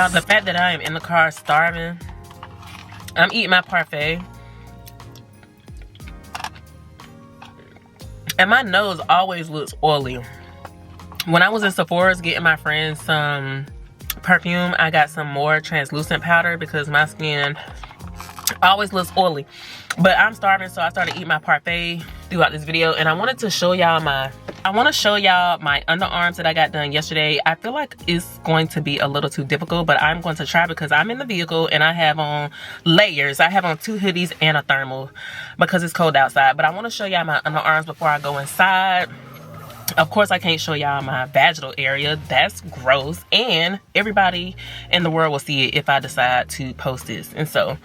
Now, the fact that I am in the car starving, I'm eating my parfait, and my nose always looks oily. When I was in Sephora's getting my friends some perfume, I got some more translucent powder because my skin always looks oily. But I'm starving, so I started eating my parfait throughout this video, and I wanted to show y'all my underarms that I got done yesterday. I feel like it's going to be a little too difficult, but I'm going to try because I'm in the vehicle and I have on layers. I have on 2 hoodies and a thermal because it's cold outside. But I want to show y'all my underarms before I go inside. Of course, I can't show y'all my vaginal area. That's gross, and everybody in the world will see it if I decide to post this. And so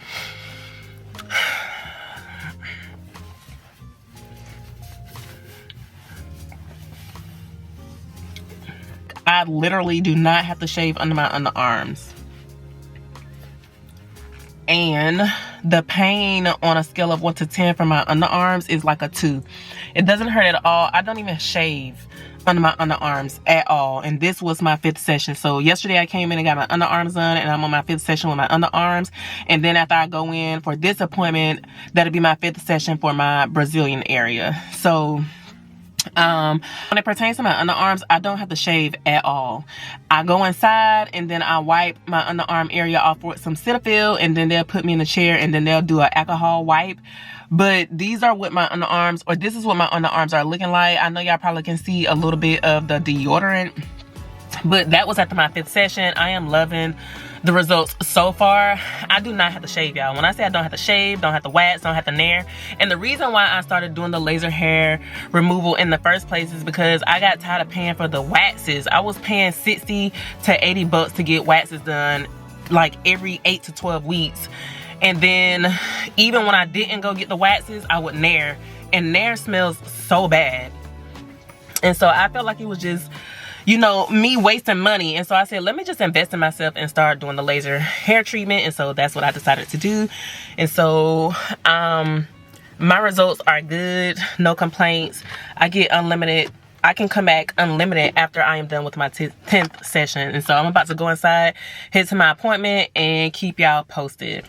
I literally do not have to shave under my underarms. And the pain on a scale of 1 to 10 for my underarms is like a 2. It doesn't hurt at all. I don't even shave under my underarms at all. And this was my 5th session. So yesterday I came in and got my underarms done, and I'm on my 5th session with my underarms. And then after I go in for this appointment, that'll be my 5th session for my Brazilian area. So when it pertains to my underarms, I don't have to shave at all. I go inside and then I wipe my underarm area off with some Cetaphil, and then they'll put me in the chair and then they'll do an alcohol wipe. But these are what my underarms, or this is what my underarms are looking like. I know y'all probably can see a little bit of the deodorant, but that was after my 5th session. I am loving the results so far. I do not have to shave, y'all. When I say I don't have to shave, don't have to wax, don't have to nair. And the reason why I started doing the laser hair removal in the first place is because I got tired of paying for the waxes. I was paying 60 to 80 bucks to get waxes done like every 8 to 12 weeks. And then even when I didn't go get the waxes, I would nair. And nair smells so bad. And so I felt like it was just, you know, me wasting money. And so I said, let me just invest in myself and start doing the laser hair treatment. And so that's what I decided to do. And so my results are good, no complaints. I get unlimited. I can come back unlimited after I am done with my 10th session. And so I'm about to go inside, head to my appointment, and keep y'all posted.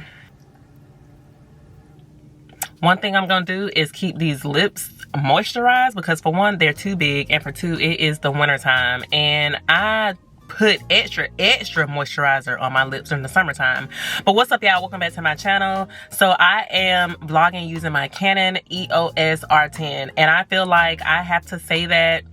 One thing I'm gonna do is keep these lips moisturized because, for one, they're too big, and for 2, it is the winter time, and I put extra moisturizer on my lips in the summertime. But what's up, y'all? Welcome back to my channel. So I am vlogging using my Canon EOS R10, and I feel like I have to say that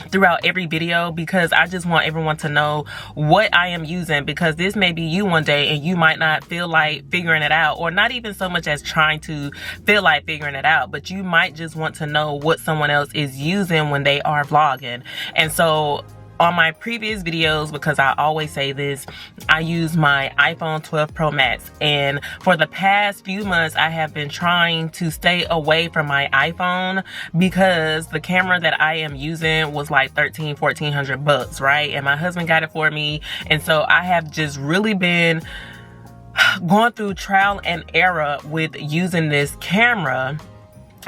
throughout every video because I just want everyone to know what I am using, because this may be you one day and you might not feel like figuring it out, or not even so much as trying to feel like figuring it out, but you might just want to know what someone else is using when they are vlogging. And so on my previous videos, because I always say this, I use my iPhone 12 Pro Max, and for the past few months I have been trying to stay away from my iPhone because the camera that I am using was like $1,400 bucks, right? And my husband got it for me, and so I have just really been going through trial and error with using this camera.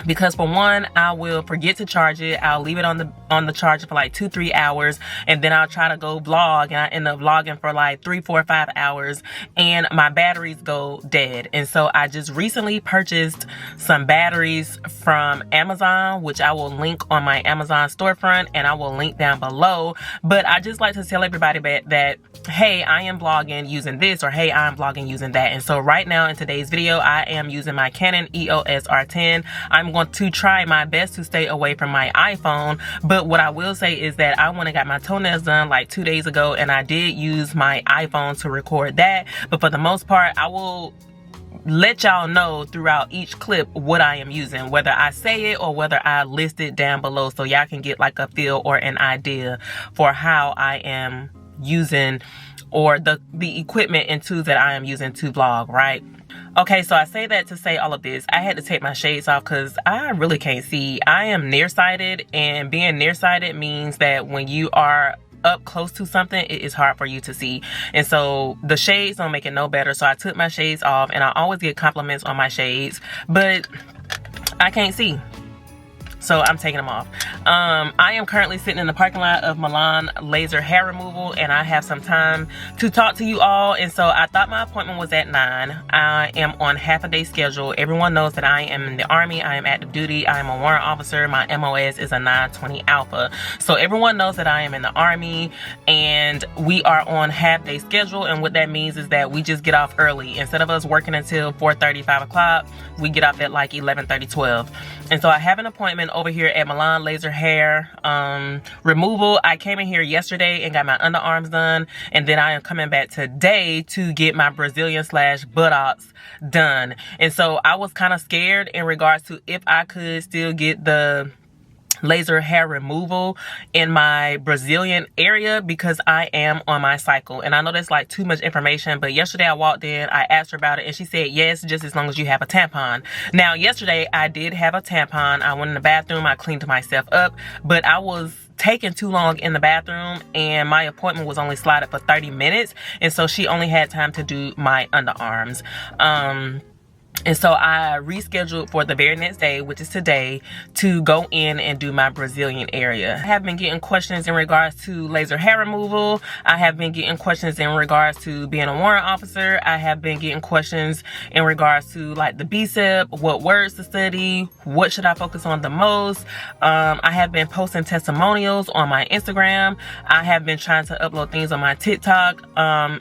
Because for one, I will forget to charge it. I'll leave it on the charger for like 2-3 hours, and then I'll try to go vlog, and I end up vlogging for like 3, 4, 5 hours, and my batteries go dead. And so I just recently purchased some batteries from Amazon, which I will link on my Amazon storefront, and I will link down below. But I just like to tell everybody that, hey, I am vlogging using this, or hey, I'm vlogging using that. And so right now in today's video, I am using my Canon EOS R10. I'm going to try my best to stay away from my iPhone, but what I will say is that I went and got my toenails done like 2 days ago, and I did use my iPhone to record that. But for the most part, I will let y'all know throughout each clip what I am using, whether I say it or whether I list it down below, so y'all can get like a feel or an idea for how I am using, or the equipment and tools that I am using to vlog, right? Okay, so I say that to say all of this. I had to take my shades off because I really can't see. I am nearsighted, and being nearsighted means that when you are up close to something, it is hard for you to see. And so the shades don't make it no better. So I took my shades off, and I always get compliments on my shades, but I can't see. so I'm taking them off. I am currently sitting in the parking lot of Milan Laser Hair Removal, and I have some time to talk to you all. And so I thought my appointment was at 9. I am on half a day schedule. Everyone knows that I am in the Army. I am active duty. I am a warrant officer. My MOS is a 920 Alpha. So everyone knows that I am in the Army, and we are on half day schedule. And what that means is that we just get off early. Instead of us working until 4:30, 5 o'clock, we get off at like 11:30, 12. And so I have an appointment over here at Milan Laser Hair Removal. I came in here yesterday and got my underarms done, and then I am coming back today to get my Brazilian/buttocks done. And so I was kind of scared in regards to if I could still get the laser hair removal in my Brazilian area, because I am on my cycle. And I know that's like too much information, but yesterday I walked in, I asked her about it, and she said yes, just as long as you have a tampon. Now yesterday I did have a tampon. I went in the bathroom, I cleaned myself up, but I was taking too long in the bathroom, and my appointment was only slotted for 30 minutes, and so she only had time to do my underarms. And so I rescheduled for the very next day, which is today, to go in and do my Brazilian area. I have been getting questions in regards to laser hair removal. I have been getting questions in regards to being a warrant officer. I have been getting questions in regards to like the BSEP, what words to study, what should I focus on the most. I have been posting testimonials on my Instagram. I have been trying to upload things on my TikTok.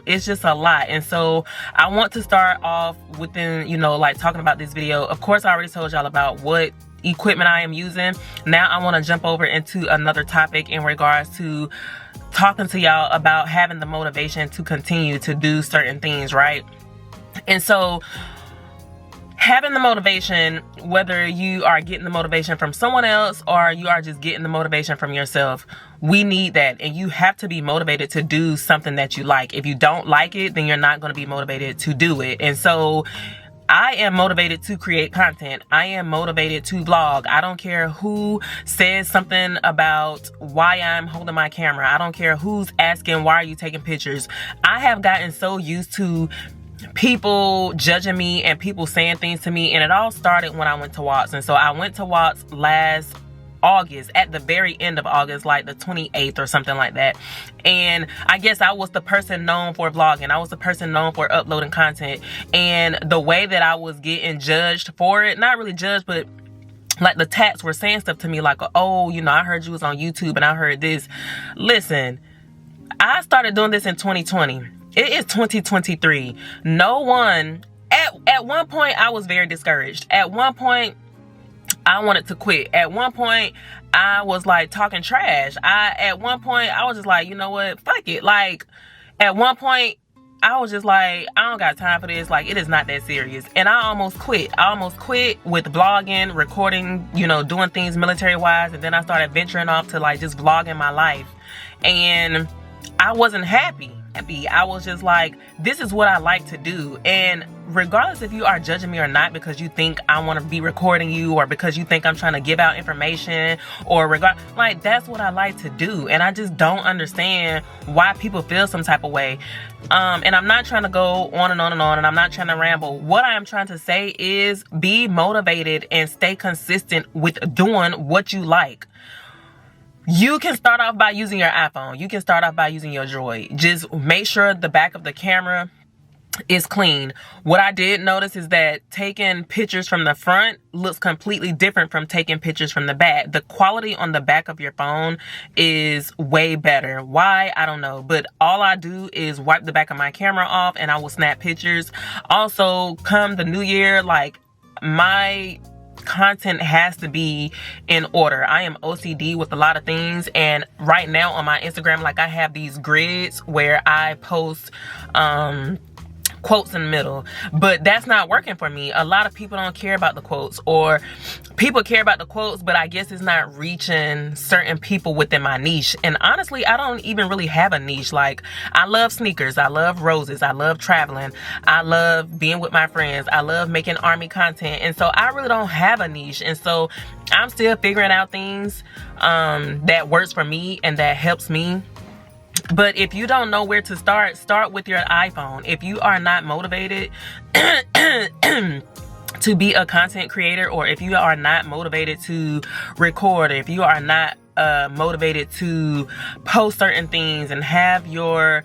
It's just a lot. And so I want to start off within, you know, like talking about this video. Of course, I already told y'all about what equipment I am using. Now I want to jump over into another topic in regards to talking to y'all about having the motivation to continue to do certain things, right? And so having the motivation, whether you are getting the motivation from someone else or you are just getting the motivation from yourself, we need that. And you have to be motivated to do something that you like. If you don't like it, then you're not going to be motivated to do it. And so I am motivated to create content. I am motivated to vlog. I don't care who says something about why I'm holding my camera. I don't care who's asking, why are you taking pictures? I have gotten so used to people judging me and people saying things to me, and it all started when I went to Watts. And so I went to Watts last August, at the very end of August, like the 28th or something like that. And I guess I was the person known for vlogging. I was the person known for uploading content. And the way that I was getting judged for it, not really judged, but like the tats were saying stuff to me like, oh, you know, I heard you was on YouTube and I heard this. Listen, I started doing this in 2020. It is 2023. No one, at one point I was very discouraged. At one point I wanted to quit. At one point, I was like talking trash. At one point, I was just like, you know what? Fuck it. Like, at one point, I was just like, I don't got time for this. Like, it is not that serious. And I almost quit. I almost quit with vlogging, recording, you know, doing things military-wise. And then I started venturing off to like just vlogging my life. And I wasn't happy. I was just like, this is what I like to do. And regardless if you are judging me or not because you think I want to be recording you, or because you think I'm trying to give out information, or like, that's what I like to do. And I just don't understand why people feel some type of way. And I'm not trying to go on and on and on, and I'm not trying to ramble. What I am trying to say is be motivated and stay consistent with doing what you like. You can start off by using your iPhone. You can start off by using your Droid. Just make sure the back of the camera is clean. What I did notice is that taking pictures from the front looks completely different from taking pictures from the back. The quality on the back of your phone is way better. Why? I don't know. But all I do is wipe the back of my camera off and I will snap pictures. Also, come the new year, like, my content has to be in order. I am OCD with a lot of things, and right now on my Instagram, like, I have these grids where I post quotes in the middle, but that's not working for me. A lot of people don't care about the quotes, or people care about the quotes, but I guess it's not reaching certain people within my niche. And honestly, I don't even really have a niche. Like, I love sneakers, I love roses, I love traveling, I love being with my friends, I love making Army content, and so I really don't have a niche. And so I'm still figuring out things that works for me and that helps me. But if you don't know where to start with your iPhone. If you are not motivated, to be a content creator, or if you are not motivated to record, or if you are not motivated to post certain things and have your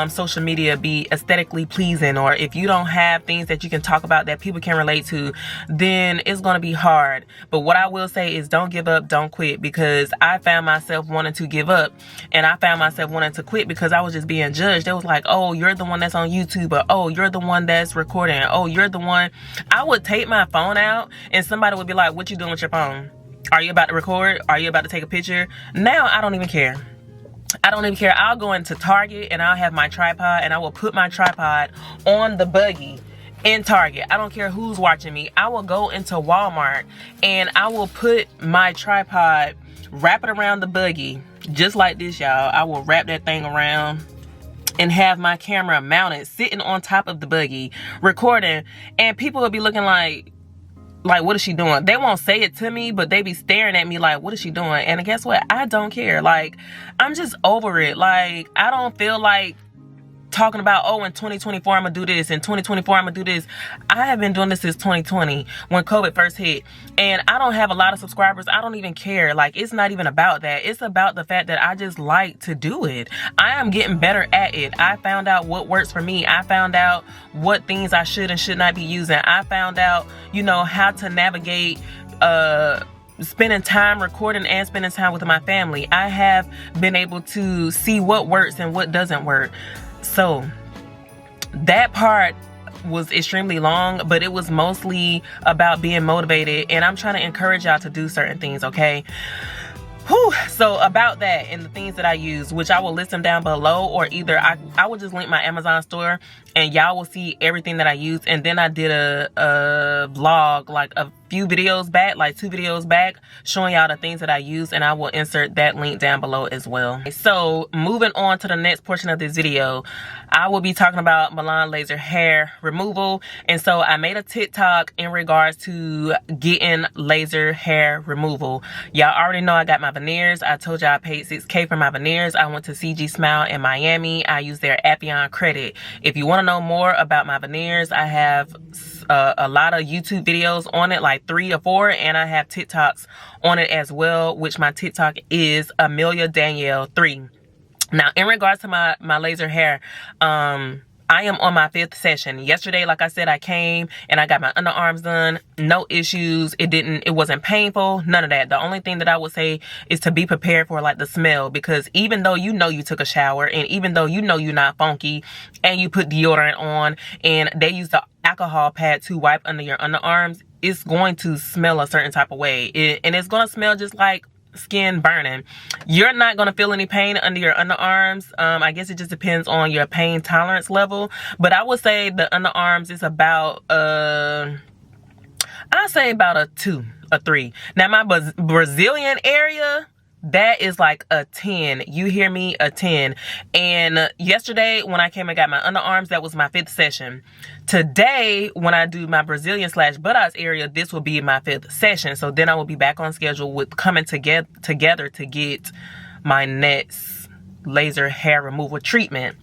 social media be aesthetically pleasing, or if you don't have things that you can talk about that people can relate to, then it's going to be hard. But what I will say is don't give up, don't quit, because I found myself wanting to give up, and I found myself wanting to quit because I was just being judged. It was like, oh, you're the one that's on YouTube, or oh, you're the one that's recording, oh, you're the one. I would take my phone out and somebody would be like, what you doing with your phone? Are you about to record? Are you about to take a picture? Now I don't even care. I don't even care. I'll go into Target and I'll have my tripod, and I will put my tripod on the buggy in Target. I don't care who's watching me. I will go into Walmart and I will put my tripod, wrap it around the buggy just like this, y'all. I will wrap that thing around and have my camera mounted, sitting on top of the buggy, recording, and people will be looking like, what is she doing? They won't say it to me, but they be staring at me like, what is she doing? And guess what? I don't care. Like, I'm just over it. Like, I don't feel like talking about, oh, in 2024 I'm gonna do this, in 2024 I'm gonna do this. I have been doing this since 2020 when COVID first hit, and I don't have a lot of subscribers. I don't even care. Like, it's not even about that. It's about the fact that I just like to do it. I am getting better at it. I found out what works for me. I found out what things I should and should not be using. I found out, you know, how to navigate spending time recording and spending time with my family. I have been able to see what works and what doesn't work. So that part was extremely long, but it was mostly about being motivated, and I'm trying to encourage y'all to do certain things, okay? Whew. So about that and the things that I use, which I will list them down below, or either I will just link my Amazon store and y'all will see everything that I use. And then I did a vlog like a few videos back, like 2 videos back, showing y'all the things that I use, and I will insert that link down below as well. So moving on to the next portion of this video, I will be talking about Milan laser hair removal. And so I made a TikTok in regards to getting laser hair removal. Y'all already know I got my Veneers. I told y'all I paid $6K for my Veneers. I went to CG Smile in Miami. I used their Appian credit. If you want to know more about my Veneers, I have a lot of YouTube videos on it, like 3 or 4, and I have TikToks on it as well, which my TikTok is Amelia Danielle 3. Now, in regards to my laser hair, I am on my 5th session. Yesterday, like I said, I came and I got my underarms done. No issues. It wasn't painful. None of that. The only thing that I would say is to be prepared for like the smell, because even though you know you took a shower, and even though you know you're not funky, and you put deodorant on, and they use the alcohol pad to wipe under your underarms, it's going to smell a certain type of way. And it's going to smell just like skin burning. You're not going to feel any pain under your underarms. I guess it just depends on your pain tolerance level, but I would say the underarms is about I'd say about a 2, a 3. Now my Brazilian area, that is like a 10. You hear me? A 10. And yesterday when I came and got my underarms, that was my 5th session. Today, when I do my Brazilian / buttocks area, this will be my 5th session. So then I will be back on schedule with coming together to get my next laser hair removal treatment.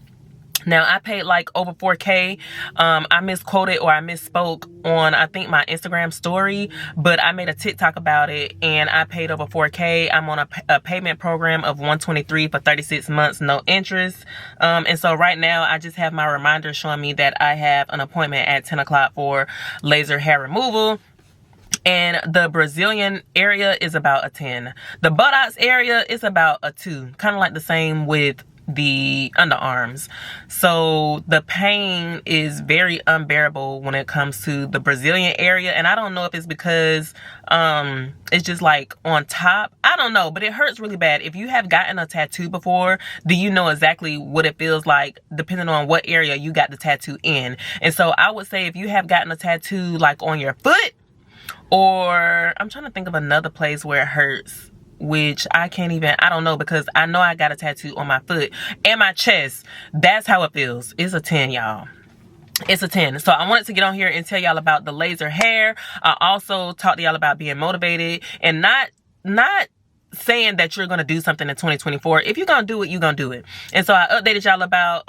Now, I paid like over $4K. I misquoted, or I misspoke on, I think, my Instagram story, but I made a TikTok about it, and I paid over $4K. I'm on a payment program of $123 for 36 months, no interest. And so right now, I just have my reminder showing me that I have an appointment at 10 o'clock for laser hair removal. And the Brazilian area is about a 10. The buttocks area is about a 2. Kind of like the same with the underarms. So the pain is very unbearable when it comes to the Brazilian area, and I don't know if it's because it's just like on top. I don't know, but it hurts really bad. If you have gotten a tattoo before, then you know exactly what it feels like depending on what area you got the tattoo in. And so I would say if you have gotten a tattoo like on your foot, or I'm trying to think of another place where it hurts, which I don't know, because I know I got a tattoo on my foot and my chest. That's how it feels. It's a 10, y'all. It's a 10. So I wanted to get on here and tell y'all about the laser hair. I also talked to y'all about being motivated and not saying that you're gonna do something in 2024. If you're gonna do it, you're gonna do it. And so I updated y'all about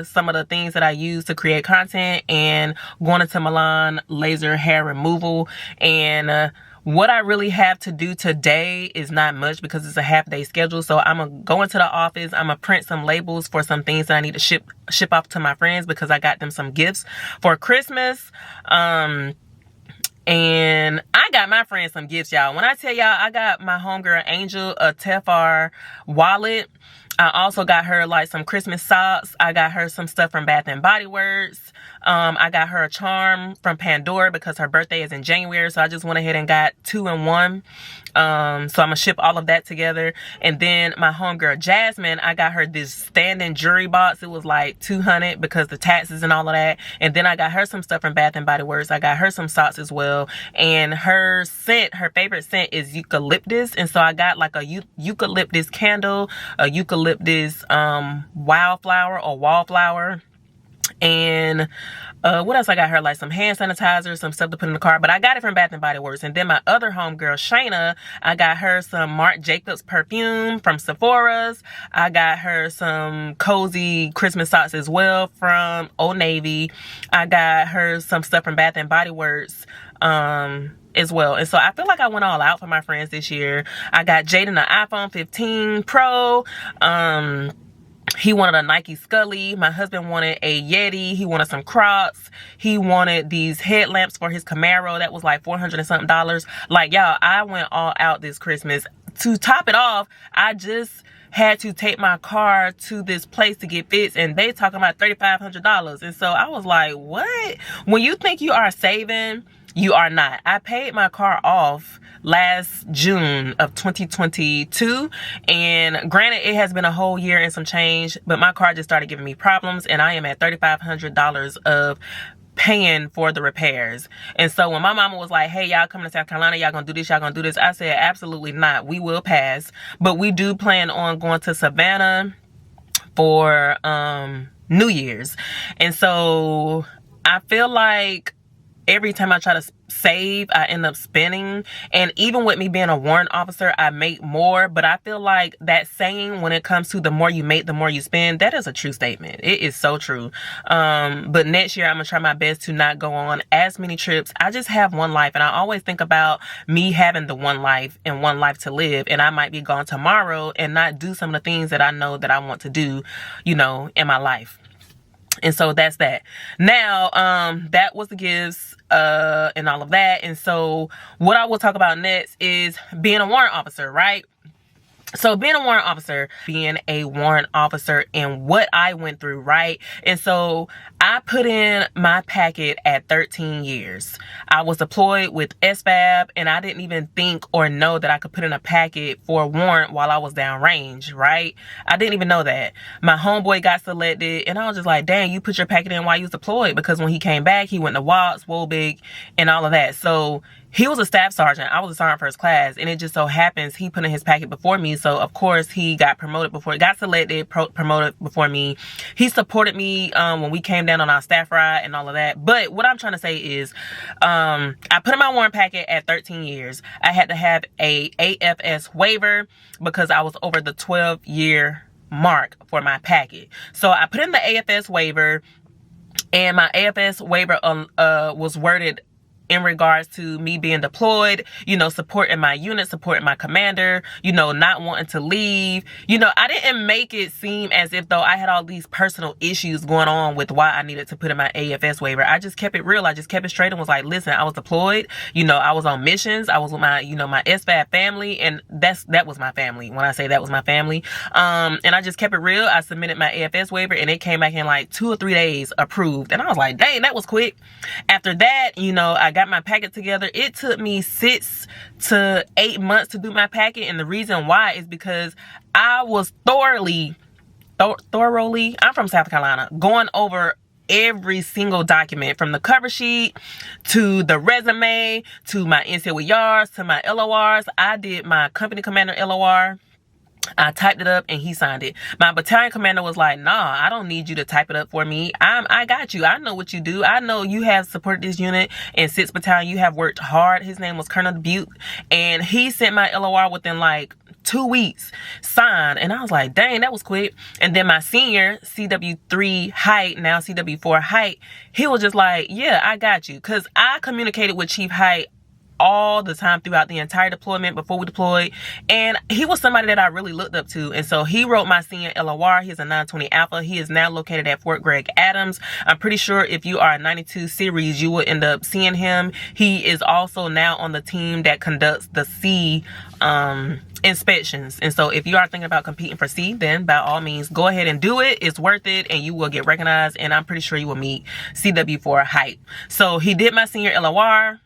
some of the things that I use to create content, and going into Milan laser hair removal. And what I really have to do today is not much because it's a half-day schedule. So I'm gonna go into the office. I'm gonna print some labels for some things that I need to ship off to my friends because I got them some gifts for Christmas. And I got my friends some gifts, y'all. When I tell y'all, I got my homegirl Angel a Tefar wallet. I also got her like some Christmas socks. I got her some stuff from Bath and Body Works. I got her a charm from Pandora because her birthday is in January. So I just went ahead and got 2 in 1. So I'm going to ship all of that together. And then my homegirl Jasmine, I got her this standing jewelry box. It was like $200 because the taxes and all of that. And then I got her some stuff from Bath and Body Works. I got her some socks as well. And her scent, her favorite scent is eucalyptus. And so I got like a eucalyptus candle, a eucalyptus wildflower or wallflower. And what else I got her? Like some hand sanitizer, some stuff to put in the car. But I got it from Bath and Body Works. And then my other homegirl, Shayna, I got her some Marc Jacobs perfume from Sephora's. I got her some cozy Christmas socks as well from Old Navy. I got her some stuff from Bath and Body Works as well. And so I feel like I went all out for my friends this year. I got Jaden an iPhone 15 Pro. He wanted a Nike Scully. My husband wanted a Yeti. He wanted some Crocs. He wanted these headlamps for his Camaro. That was like $400 and something. Like, y'all, I went all out this Christmas. To top it off, I just had to take my car to this place to get fixed, and they talking about $3,500. And so I was like, what? When you think you are saving, you are not. I paid my car off last June of 2022, and granted, it has been a whole year and some change, but my car just started giving me problems, and I am at $3,500 of paying for the repairs. And so when my mama was like, hey, y'all coming to South Carolina, y'all gonna do this, y'all gonna do this, I said, absolutely not. We will pass, but we do plan on going to Savannah for New Year's. And so I feel like every time I try to save, I end up spending. And even with me being a warrant officer, I make more. But I feel like that saying, when it comes to the more you make, the more you spend, that is a true statement. It is so true. But next year, I'm going to try my best to not go on as many trips. I just have one life. And I always think about me having the one life and one life to live. And I might be gone tomorrow and not do some of the things that I know that I want to do, you know, in my life. And so that's that. Now, that was the gifts, and all of that. And so what I will talk about next is being a warrant officer, right? So being a warrant officer and what I went through, right? And so I put in my packet at 13 years. I was deployed with SFAB, and I didn't even think or know that I could put in a packet for a warrant while I was downrange, right? I didn't even know that. My homeboy got selected, and I was just like, dang, you put your packet in while you was deployed, because when he came back, he went to Watts, Wobig, and all of that. So he was a staff sergeant. I was a sergeant first class, and it just so happens he put in his packet before me. So of course he got promoted before he got selected, promoted before me. He supported me when we came down on our staff ride and all of that. But what I'm trying to say is, I put in my warrant packet at 13 years. I had to have a AFS waiver because I was over the 12-year mark for my packet. So I put in the AFS waiver, and my AFS waiver was worded in regards to me being deployed, you know, supporting my unit, supporting my commander, you know, not wanting to leave. You know, I didn't make it seem as if though I had all these personal issues going on with why I needed to put in my AFS waiver. I just kept it real. I just kept it straight and was like, listen, I was deployed, you know, I was on missions. I was with my, you know, my SFAB family, and that was my family. When I say that was my family. And I just kept it real. I submitted my AFS waiver, and it came back in like 2 or 3 days approved. And I was like, dang, that was quick. After that, you know, I got my packet together. It took me 6 to 8 months to do my packet, and the reason why is because I was thoroughly, I'm from South Carolina, going over every single document, from the cover sheet to the resume to my NCOERs to my LORs. I did my company commander LOR. I typed it up and he signed it. My battalion commander was like, nah, I don't need you to type it up for me. I got you. I know what you do. I know you have supported this unit in 6th Battalion. You have worked hard. His name was Colonel Butte, and he sent my LOR within like 2 weeks signed. And I was like, dang, that was quick. And then my senior, CW3 Height, now CW4 Height, he was just like, yeah, I got you. Because I communicated with Chief Height all the time throughout the entire deployment before we deployed, and he was somebody that I really looked up to. And so he wrote my senior LOR. He's a 920 Alpha. He is now located at Fort Gregg Adams. I'm pretty sure if you are a 92 series, you will end up seeing him. He is also now on the team that conducts the C inspections. And so if you are thinking about competing for C, then by all means go ahead and do it. It's worth it, and you will get recognized, and I'm pretty sure you will meet CW4 Height. So he did my senior LOR.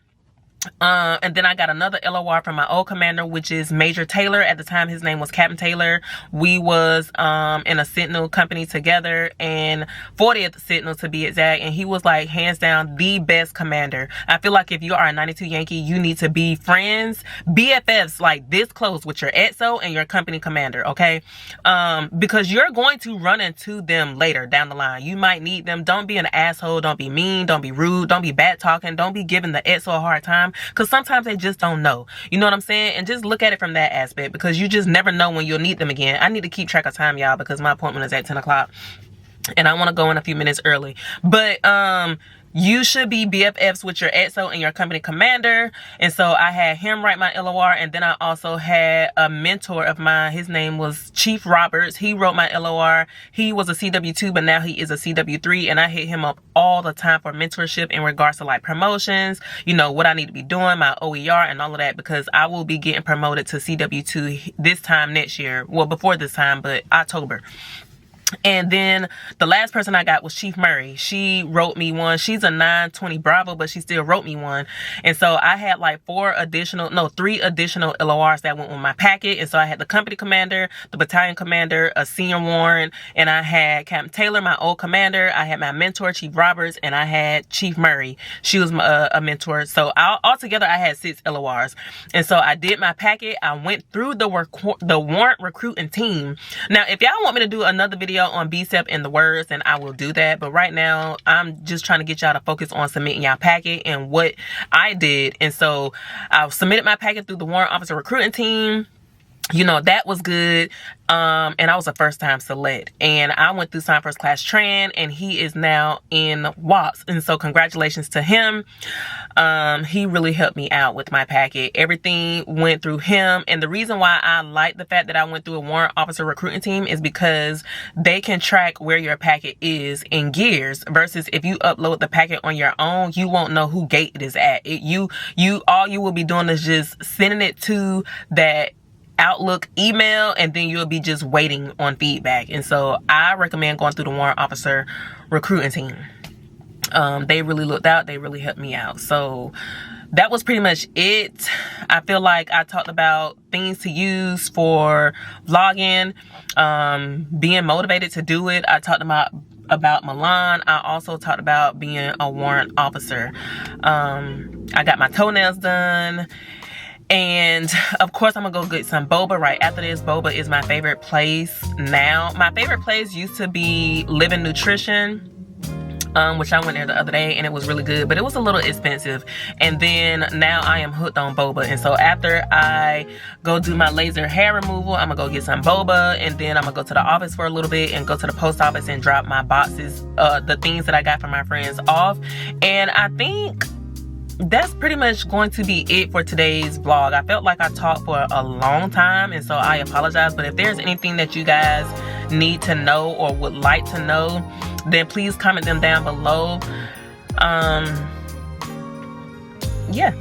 And then I got another LOR from my old commander, which is Major Taylor. At the time, his name was Captain Taylor. We was in a Sentinel company together, and 40th Sentinel to be exact. And he was like hands down the best commander. I feel like if you are a 92 Yankee, you need to be friends, BFFs, like this close with your EXO and your company commander, okay? Because you're going to run into them later down the line. You might need them. Don't be an asshole. Don't be mean. Don't be rude. Don't be bad talking. Don't be giving the EXO a hard time. Because sometimes they just don't know. You know what I'm saying? And just look at it from that aspect, because you just never know when you'll need them again. I need to keep track of time, y'all, because my appointment is at 10 o'clock. And I want to go in a few minutes early. But you should be BFFs with your EXO and your company commander. And so I had him write my LOR. And then I also had a mentor of mine. His name was Chief Roberts. He wrote my LOR. He was a CW2, but now he is a CW3. And I hit him up all the time for mentorship in regards to like promotions, you know, what I need to be doing, my OER and all of that, because I will be getting promoted to CW2 this time next year. Well, before this time, but October. And then the last person I got was Chief Murray. She wrote me one. She's a 920 Bravo, but she still wrote me one. And so I had like 3 additional LORs that went with my packet. And so I had the company commander, the battalion commander, a senior warrant, and I had Captain Taylor, my old commander. I had my mentor, Chief Roberts, and I had Chief Murray. She was a mentor. So altogether, I had 6 LORs. And so I did my packet. I went through the warrant recruiting team. Now, if y'all want me to do another video on BSEP and the words, and I will do that, but right now I'm just trying to get y'all to focus on submitting y'all packet and what I did. And so I submitted my packet through the warrant officer recruiting team. You know, that was good. And I was a first time select, and I went through Sign First Class Tran, and he is now in WAPS. And so congratulations to him. He really helped me out with my packet. Everything went through him. And the reason why I like the fact that I went through a warrant officer recruiting team is because they can track where your packet is in gears, versus if you upload the packet on your own, you won't know who gate it is at. All you will be doing is just sending it to that Outlook email, and then you'll be just waiting on feedback. And so I recommend going through the warrant officer recruiting team. They really looked out. They really helped me out. So that was pretty much it. I feel like I talked about things to use for vlogging, being motivated to do it. I talked about Milan. I also talked about being a warrant officer. I got my toenails done. And of course, I'm gonna go get some boba right after this. Boba is my favorite place now. My favorite place used to be Living Nutrition, which I went there the other day, and it was really good, but it was a little expensive. And then now I am hooked on boba. And so after I go do my laser hair removal, I'm gonna go get some boba, and then I'm gonna go to the office for a little bit and go to the post office and drop my boxes, the things that I got from my friends off. And I think that's pretty much going to be it for today's vlog. I felt like I talked for a long time, and so I apologize. But if there's anything that you guys need to know or would like to know, then please comment them down below. Yeah.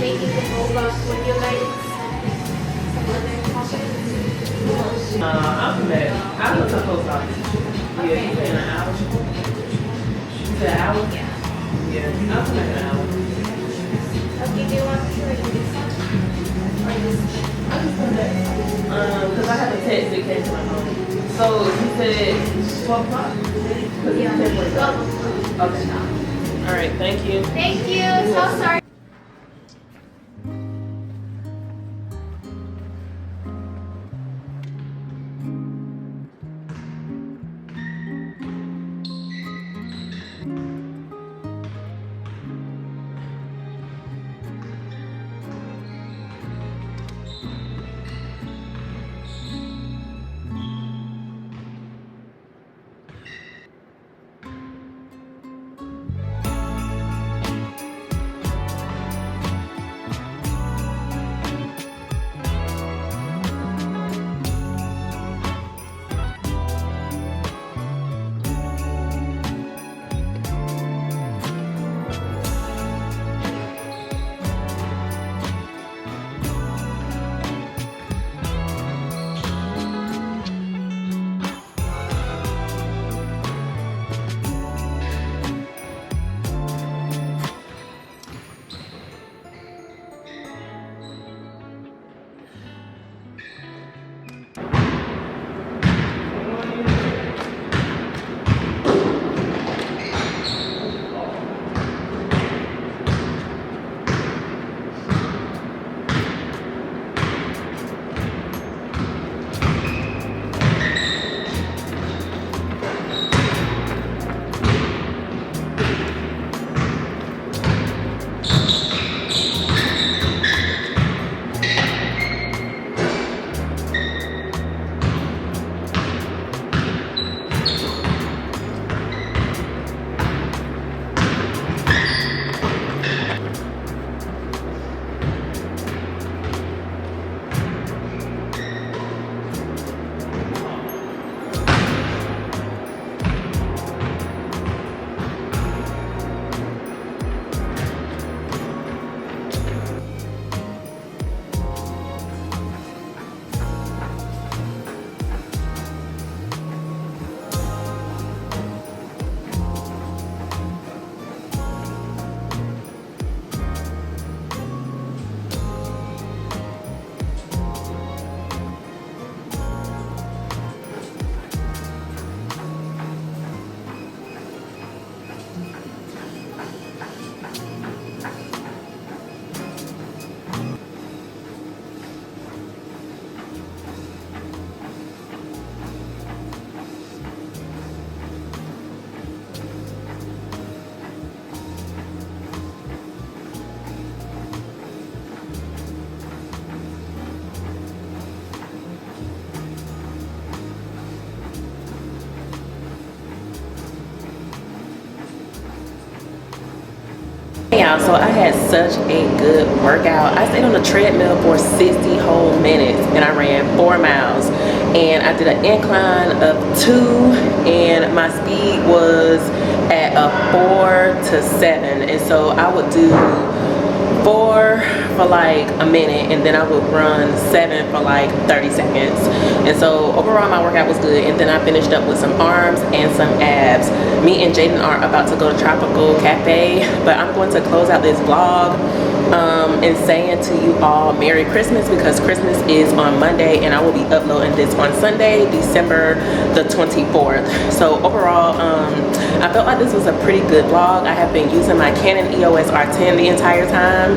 Making the boba with your guys. I'll come back. I'll look at post office. Yeah, you say in an hour. You said an hour? Yeah. Yeah, I'll come back in an hour. Okay, do you want to show you this one? Or this one? Because I have a text that came to my phone. So you said 12 o'clock? Yeah. 12 o'clock. Okay. All right, thank you. Thank you. So sorry. Hey y'all, so I had such a good workout. I stayed on the treadmill for 60 whole minutes and I ran 4 miles and I did an incline of 2 and my speed was at a 4 to 7, and so I would do 4 for like a minute and then I would run 7 for like 30 seconds. And so overall my workout was good, and then I finished up with some arms and some abs. Me and Jaden are about to go to Tropical Cafe, but I'm going to close out this vlog and saying to you all Merry Christmas, because Christmas is on Monday and I will be uploading this on Sunday, December the 24th. So overall I felt like this was a pretty good vlog. I have been using my Canon EOS R10 the entire time,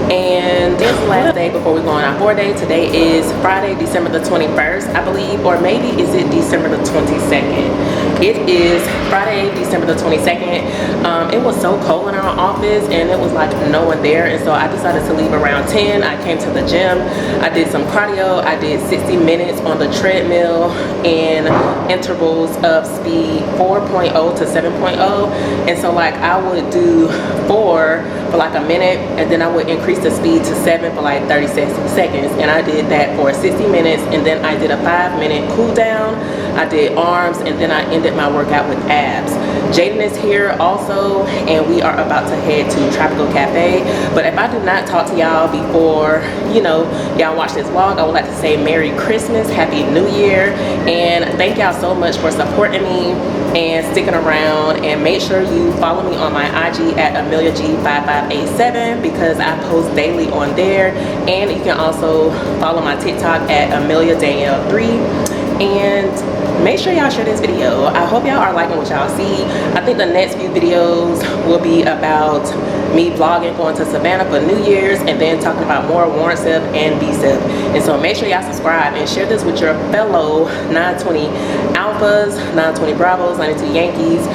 and this last day before we go on our 4-day. Today is Friday, December the 21st, I believe, or maybe is it December the 22nd? It is Friday, December the 22nd. It was so cold in our office and it was like no one there, and so I decided to leave around 10. I came to the gym, I did some cardio, I did 60 minutes on the treadmill in intervals of speed 4.0 to 7.0, and so like I would do 4 for like a minute and then I would increase the speed to 7 for like 30 seconds, and I did that for 60 minutes, and then I did a 5-minute cool down. I did arms, and then I ended my workout with abs. Jaden is here also, and we are about to head to Tropical Cafe. But if I do not talk to y'all before, you know, y'all watch this vlog, I would like to say Merry Christmas, Happy New Year, and thank y'all so much for supporting me and sticking around. And make sure you follow me on my IG at AmeliaG5587 because I post daily on there. And you can also follow my TikTok at AmeliaDanielle3. And make sure y'all share this video. I hope y'all are liking what y'all see. I think the next few videos will be about me vlogging going to Savannah for New Year's and then talking about more Warrant sip and B sip. And so make sure y'all subscribe and share this with your fellow 920 Alphas, 920 Bravos, 92 Yankees,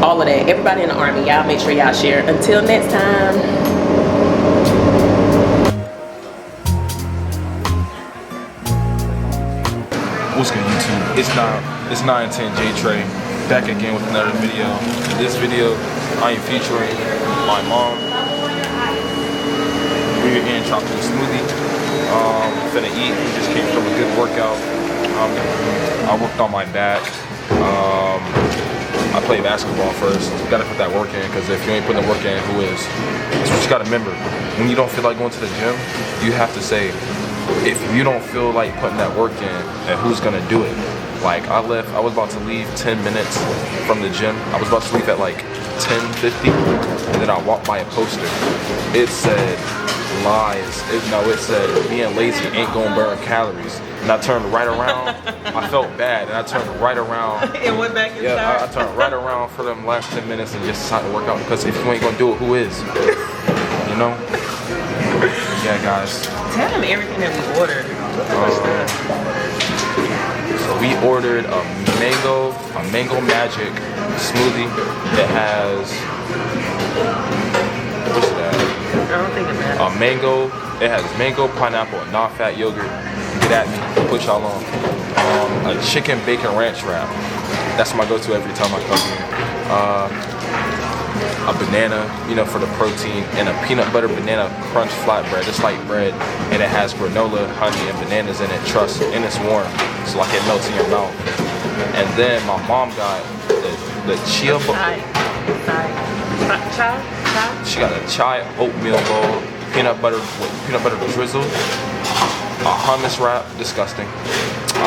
all of that. Everybody in the Army, y'all make sure y'all share. Until next time. What's good, YouTube? It's 910 J Trey back again with another video. In this video, I am featuring my mom. We're eating tropical smoothie. Finna eat. We just came from a good workout. I worked on my back. I played basketball first. You gotta put that work in, because if you ain't putting the work in, who is? That's what you gotta remember. When you don't feel like going to the gym, you have to say, if you don't feel like putting that work in, then who's gonna do it? Like I was about to leave 10 minutes from the gym. I was about to leave at like 10:50, and then I walked by a poster. It said lies. It said being lazy ain't gonna burn calories. And I turned right around. I felt bad, and I turned right around. It went back inside. Yeah, I turned right around for them last 10 minutes and just decided to work out, because if you ain't gonna do it, who is? You know? Yeah, guys. Tell them everything that we ordered. So we ordered a mango magic smoothie that has, what's that? I don't think it matters. It has mango, pineapple, and non-fat yogurt. Get at me, put y'all on. A chicken bacon ranch wrap. That's my go-to every time I come here. A banana, for the protein, and a peanut butter banana crunch flatbread. It's like bread, and it has granola, honey, and bananas in it. Trust, and it's warm, so like it melts in your mouth. And then my mom got the chia bowl. She got a chai oatmeal bowl, peanut butter drizzle, a hummus wrap, disgusting. A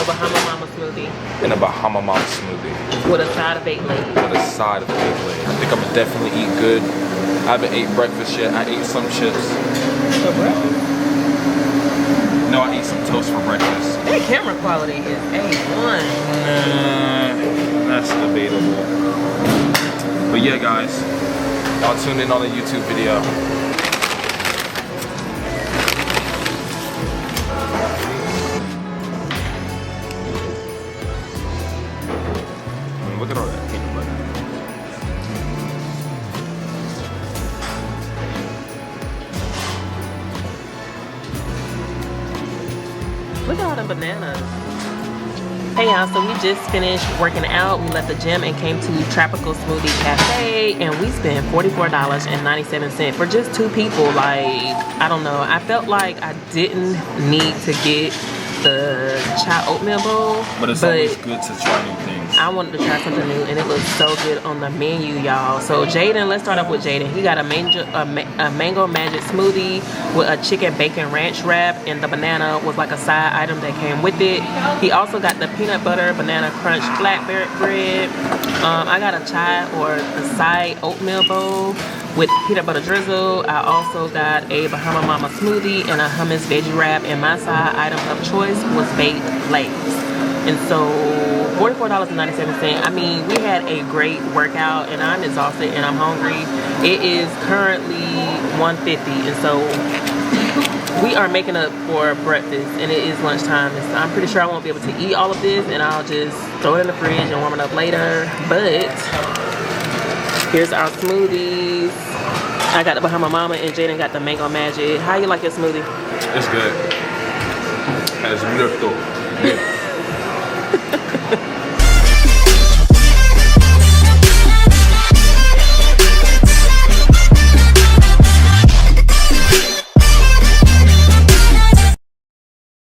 Bahama Mama smoothie. And a Bahama Mama smoothie. With a side of baked legs. With a side of baked legs. I think I'm gonna definitely eat good. I haven't ate breakfast yet. I ate some chips. For breakfast? No, I ate some toast for breakfast. That camera quality is A1. That's debatable. But yeah, guys, y'all tune in on the YouTube video. Look at all that peanut butter. Look at all the bananas. Hey y'all, so we just finished working out. We left the gym and came to Tropical Smoothie Cafe, and we spent $44.97 for just 2 people. Like, I don't know. I felt like I didn't need to get the chai oatmeal bowl, but it's always good to try new things. I wanted to try something new, and it looks so good on the menu, y'all. So Jaden, let's start off with Jaden. He got a mango magic smoothie with a chicken bacon ranch wrap, and the banana was like a side item that came with it. He also got the peanut butter banana crunch flatbread bread. I got a chai or a side oatmeal bowl with peanut butter drizzle. I also got a Bahama Mama smoothie and a hummus veggie wrap, and my side item of choice was baked legs. And so $44.97. I mean, we had a great workout, and I'm exhausted and I'm hungry. It is currently 1:50, and so we are making up for breakfast, and it is lunchtime. And so I'm pretty sure I won't be able to eat all of this, and I'll just throw it in the fridge and warm it up later. But here's our smoothies. I got the Bahama Mama, and Jaden got the Mango Magic. How you like your smoothie? It's good. It's beautiful.